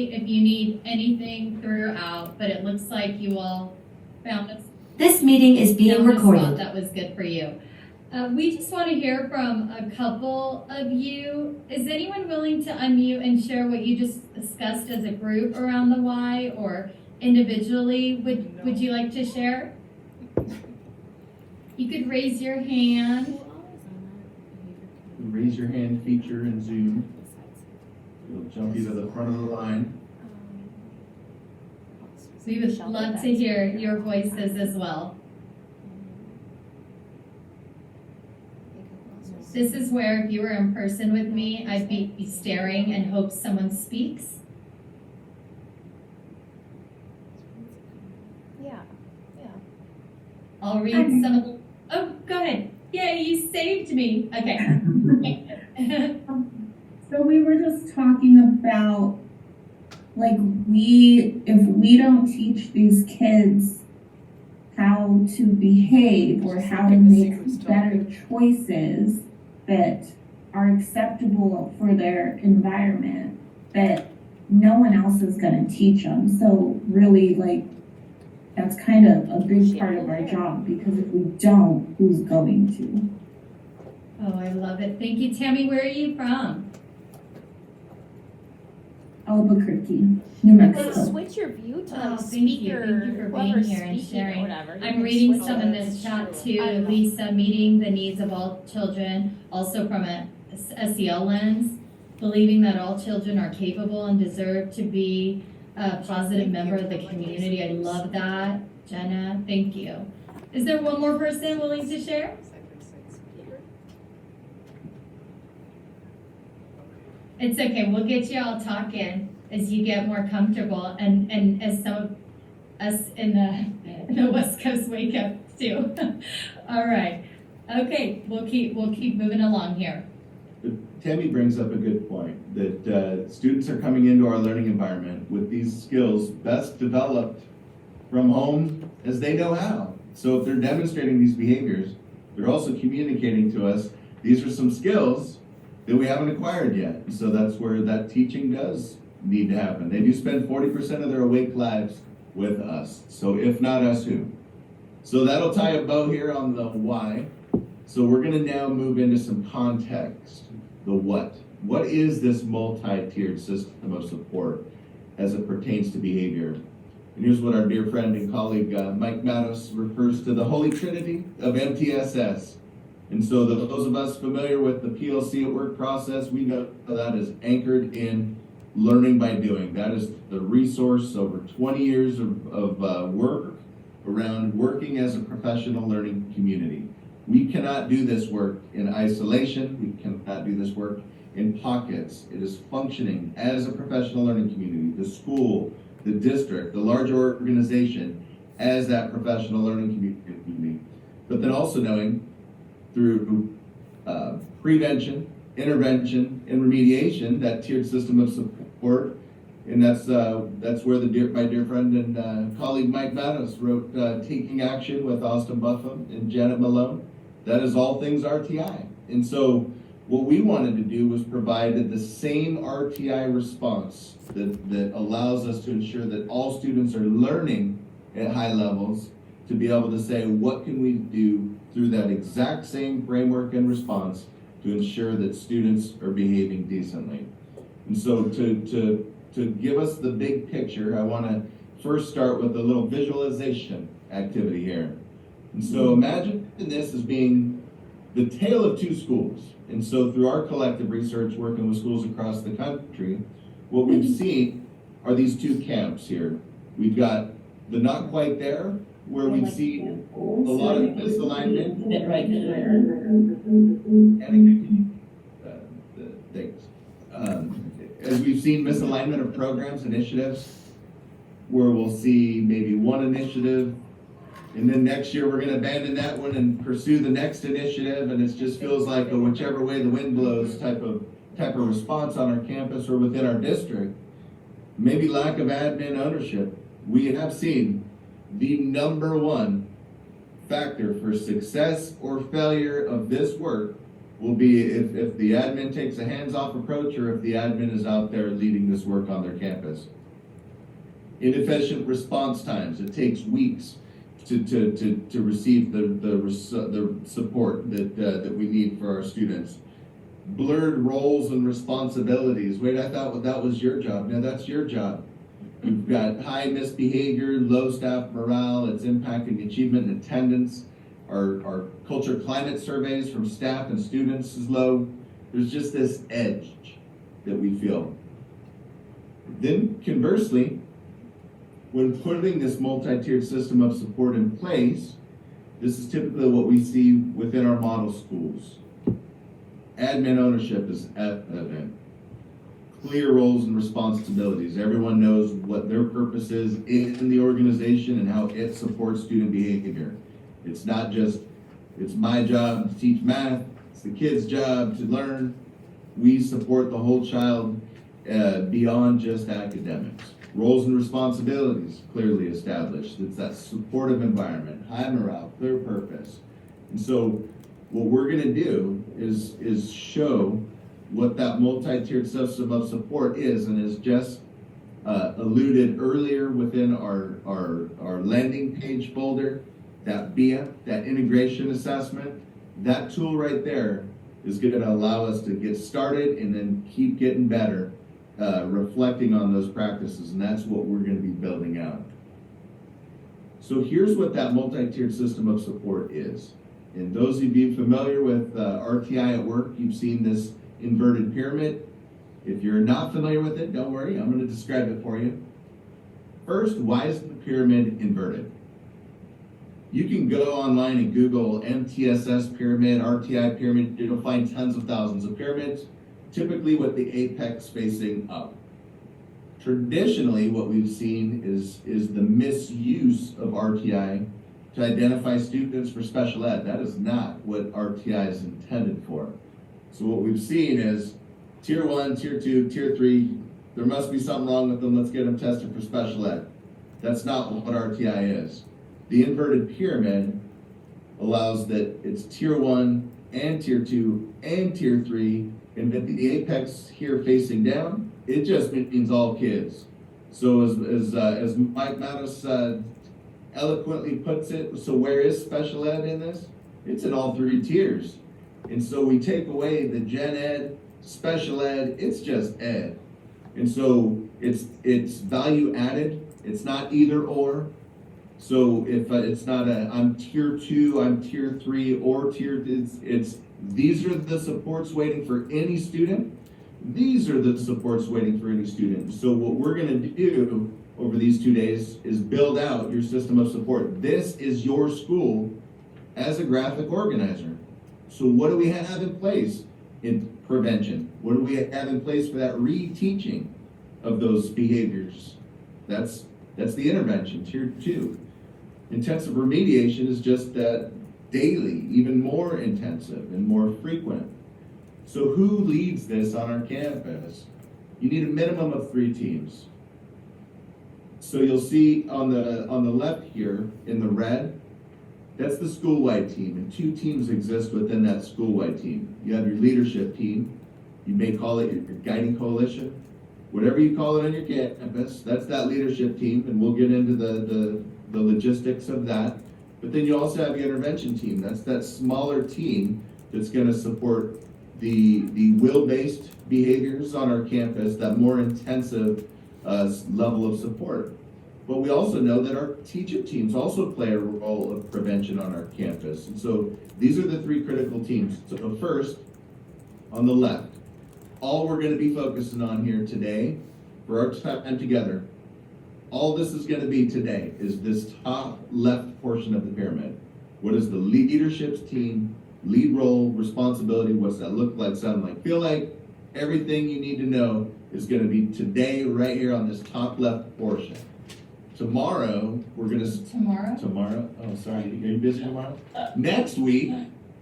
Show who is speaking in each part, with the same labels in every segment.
Speaker 1: if you need anything throughout, but it looks like you all found a
Speaker 2: This meeting is being
Speaker 1: spot
Speaker 2: recorded.
Speaker 1: that was good for you. We just want to hear from a couple of you. Is anyone willing to unmute and share what you just discussed as a group around the why, or individually? Would you like to share? You could raise your hand.
Speaker 3: Raise your hand feature in Zoom. It'll jump you to the front of the line.
Speaker 1: We would love to hear your voices as well. This is where, if you were in person with me, I'd be staring and hope someone speaks.
Speaker 4: Yeah.
Speaker 1: I'll read some of the, oh, go ahead. Yay, you saved me. Okay.
Speaker 5: So we were just talking about, like, if we don't teach these kids how to behave or how to make better choices that are acceptable for their environment, that no one else is going to teach them. So really, like, that's kind of a big part of our job, because if we don't, who's going to?
Speaker 1: Oh, I love it. Thank you, Tammy. Where are you from?
Speaker 5: Albuquerque, New Mexico.
Speaker 4: Switch your view to
Speaker 1: Oh,
Speaker 4: speaker.
Speaker 1: thank you for being
Speaker 4: whoever's
Speaker 1: here and
Speaker 4: speaking or
Speaker 1: sharing.
Speaker 4: whatever. You
Speaker 1: I'm
Speaker 4: can
Speaker 1: reading
Speaker 4: switch
Speaker 1: some in
Speaker 4: it.
Speaker 1: this chat
Speaker 4: I
Speaker 1: too.
Speaker 4: don't know.
Speaker 1: Lisa, meeting the needs of all children, also from a SEL lens, believing that all children are capable and deserve to be a positive member of the community. I love that. Jenna, thank you. Is there one more person willing to share? It's okay. We'll get you all talking as you get more comfortable, and as some of us in the West Coast wake up too. All right. Okay, we'll keep moving along here.
Speaker 3: Tammy brings up a good point, that students are coming into our learning environment with these skills best developed from home as they know how. So if they're demonstrating these behaviors, they're also communicating to us, these are some skills that we haven't acquired yet. So that's where that teaching does need to happen. They do spend 40% of their awake lives with us. So if not us, who? So that'll tie a bow here on the why. So we're gonna now move into some context, the what. What is this multi-tiered system of support as it pertains to behavior? And here's what our dear friend and colleague, Mike Matos, refers to: the Holy Trinity of MTSS. And so those of us familiar with the PLC at work process, we know that is anchored in learning by doing. That is the resource over 20 years of work around working as a professional learning community. We cannot do this work in isolation. We cannot do this work in pockets. It is functioning as a professional learning community, the school, the district, the larger organization as that professional learning community. But then also knowing through prevention, intervention, and remediation, that tiered system of support. And that's where my dear friend and colleague Mike Matos wrote Taking Action with Austin Buffum and Janet Malone. That is all things RTI. And so what we wanted to do was provide the same RTI response that allows us to ensure that all students are learning at high levels, to be able to say, what can we do through that exact same framework and response to ensure that students are behaving decently. And so to give us the big picture, I want to first start with a little visualization activity here. And so imagine this as being the tale of two schools. And so through our collective research working with schools across the country, what we've seen are these two camps here. We've got the not quite there, where we see a lot of misalignment and things. As we've seen misalignment of programs, initiatives, where we'll see maybe one initiative, and then next year we're going to abandon that one and pursue the next initiative, and it just feels like a whichever way the wind blows type of response on our campus or within our district. Maybe lack of admin ownership. We have seen the number one factor for success or failure of this work will be if the admin takes a hands-off approach or if the admin is out there leading this work on their campus. Inefficient response times. It takes weeks to receive the support that we need for our students. Blurred roles and responsibilities. Wait, I thought that was your job. No, that's your job. We've got high misbehavior, low staff morale. It's impacting achievement and attendance. Our culture climate surveys from staff and students is low. There's just this edge that we feel. Then conversely, when putting this multi-tiered system of support in place, this is typically what we see within our model schools. Admin ownership is evident. Clear roles and responsibilities. Everyone knows what their purpose is in the organization and how it supports student behavior. It's not just, it's my job to teach math, it's the kid's job to learn. We support the whole child beyond just academics. Roles and responsibilities clearly established. It's that supportive environment, high morale, clear purpose. And so what we're gonna do is show what that multi-tiered system of support is, and is just alluded earlier within our landing page folder, that BIA, that integration assessment. That tool right there is gonna allow us to get started and then keep getting better, reflecting on those practices, and that's what we're gonna be building out. So here's what that multi-tiered system of support is. And those of you familiar with RTI at work, you've seen this inverted pyramid. If you're not familiar with it, don't worry, I'm gonna describe it for you. First, why is the pyramid inverted? You can go online and Google MTSS pyramid, RTI pyramid, you'll find tons of thousands of pyramids, typically with the apex facing up. Traditionally, what we've seen is the misuse of RTI to identify students for special ed. That is not what RTI is intended for. So what we've seen is tier 1, tier 2, tier 3, there must be something wrong with them, let's get them tested for special ed. That's not what RTI is. The inverted pyramid allows that it's tier 1 and tier 2 and tier 3, and at the apex here facing down, it just means all kids. So as Mike Mattos eloquently puts it, so where is special ed in this? It's in all 3 tiers. And so we take away the gen ed, special ed, it's just ed. And so it's value added, it's not either or. So if it's not I'm tier 2, I'm tier 3, or it's these are the supports waiting for any student. These are the supports waiting for any student. So what we're gonna do over these 2 days is build out your system of support. This is your school as a graphic organizer. So what do we have in place in prevention? What do we have in place for that reteaching of those behaviors? That's the intervention, tier 2. Intensive remediation is just that daily, even more intensive and more frequent. So who leads this on our campus? You need a minimum of 3 teams. So you'll see on the left here in the red, that's the school-wide team, and 2 teams exist within that school-wide team. You have your leadership team, you may call it your guiding coalition, whatever you call it on your campus, that's that leadership team, and we'll get into the logistics of that. But then you also have your intervention team, that's that smaller team that's gonna support the will-based behaviors on our campus, that more intensive level of support. But we also know that our teaching teams also play a role of prevention on our campus. And so these are the 3 critical teams. So first, on the left, all we're gonna be focusing on here today for our time together, all this is gonna be today is this top left portion of the pyramid. What is the leadership team, lead role, responsibility, what's that look like, sound like, feel like? Everything you need to know is gonna be today right here on this top left portion. Tomorrow, we're gonna... Tomorrow? Oh, sorry, are you busy tomorrow? Next week,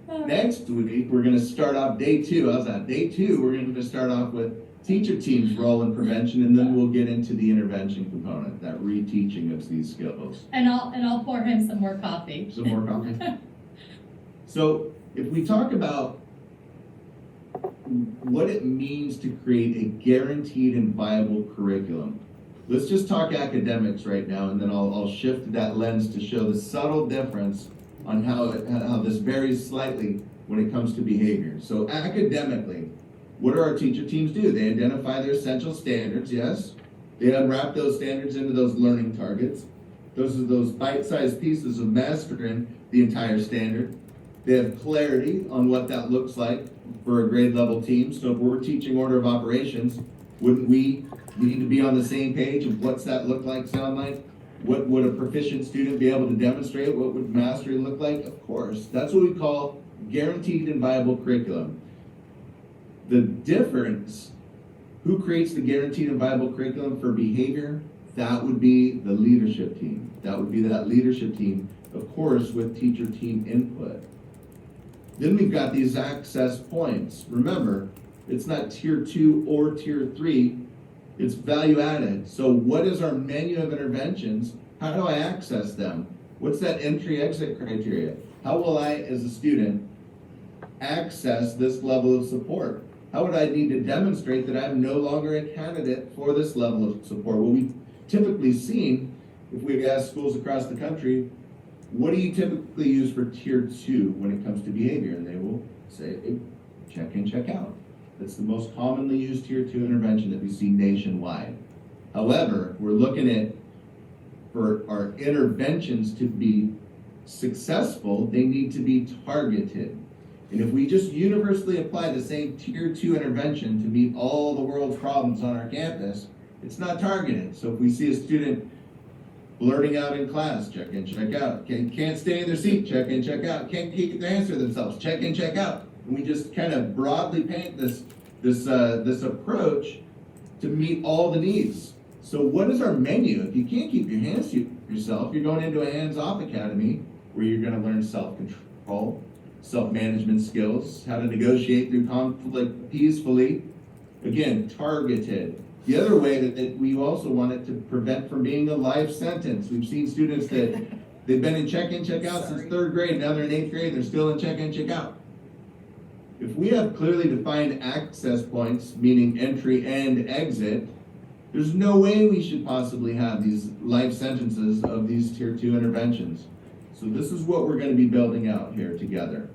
Speaker 3: we're gonna start off day 2. How's that? Day 2, we're gonna start off with teacher team's role in prevention, and then we'll get into the intervention component, that reteaching of these skills.
Speaker 1: And I'll pour him some more coffee.
Speaker 3: Some more coffee? So, if we talk about what it means to create a guaranteed and viable curriculum. Let's just talk academics right now, and then I'll shift that lens to show the subtle difference on how this varies slightly when it comes to behavior. So academically, what do our teacher teams do? They identify their essential standards, yes. They unwrap those standards into those learning targets. Those are those bite-sized pieces of mastering the entire standard. They have clarity on what that looks like for a grade level team. So if we're teaching order of operations, wouldn't we need to be on the same page of what's that look like, sound like? What would a proficient student be able to demonstrate? What would mastery look like? Of course, that's what we call guaranteed and viable curriculum. The difference, who creates the guaranteed and viable curriculum for behavior? That would be the leadership team. That would be that leadership team, of course, with teacher team input. Then we've got these access points. Remember, it's not tier 2 or tier 3, it's value added. So what is our menu of interventions? How do I access them? What's that entry exit criteria? How will I, as a student, access this level of support? How would I need to demonstrate that I'm no longer a candidate for this level of support? What we've typically seen, if we ask schools across the country, what do you typically use for tier 2 when it comes to behavior? And they will say, check in, check out. That's the most commonly used tier 2 intervention that we see nationwide. However, we're looking at, for our interventions to be successful, they need to be targeted. And if we just universally apply the same tier 2 intervention to meet all the world's problems on our campus, it's not targeted. So if we see a student blurting out in class, check in, check out. Can't stay in their seat, check in, check out. Can't keep their hands to themselves, check in, check out. And we just kind of broadly paint this approach to meet all the needs. So what is our menu? If you can't keep your hands to yourself, you're going into a hands-off academy where you're going to learn self-control, self-management skills, how to negotiate through conflict peacefully. Again, targeted. The other way that we also want it to prevent from being a life sentence. We've seen students that they've been in check-in, check-out since 3rd grade. Now they're in 8th grade, they're still in check-in, check-out. If we have clearly defined access points, meaning entry and exit, there's no way we should possibly have these life sentences of these tier 2 interventions. So this is what we're going to be building out here together.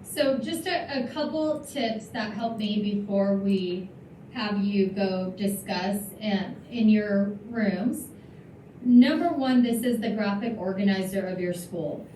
Speaker 1: So just a couple tips that help me before we have you go discuss in your rooms. Number one, this is the graphic organizer of your school.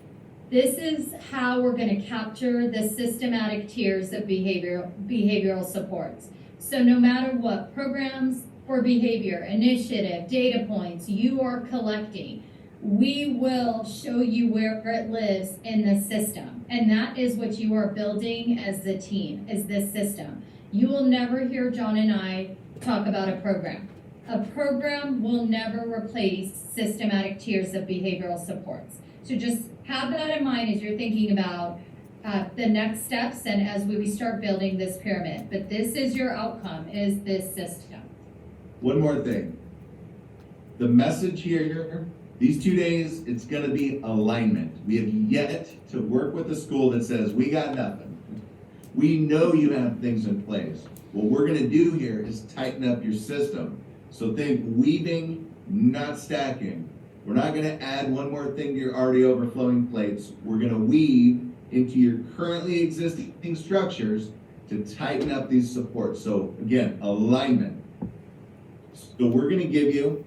Speaker 1: This is how we're going to capture the systematic tiers of behavioral supports. So no matter what programs or behavior, initiative, data points you are collecting, we will show you where it lives in the system. And that is what you are building as the team, is this system. You will never hear John and I talk about a program. A program will never replace systematic tiers of behavioral supports. So just have that in mind as you're thinking about the next steps and as we start building this pyramid. But this is your outcome, is this system.
Speaker 3: One more thing. The message here, these 2 days, it's going to be alignment. We have yet to work with a school that says, we got nothing. We know you have things in place. What we're going to do here is tighten up your system. So think weaving, not stacking. We're not going to add one more thing to your already overflowing plates. We're going to weave into your currently existing structures to tighten up these supports. So again, alignment. So we're going to give you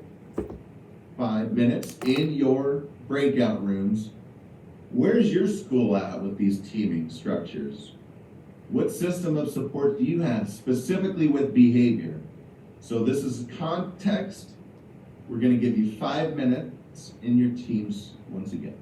Speaker 3: 5 minutes in your breakout rooms. Where's your school at with these teaming structures? What system of support do you have specifically with behavior? So this is context. We're going to give you 5 minutes in your teams once again.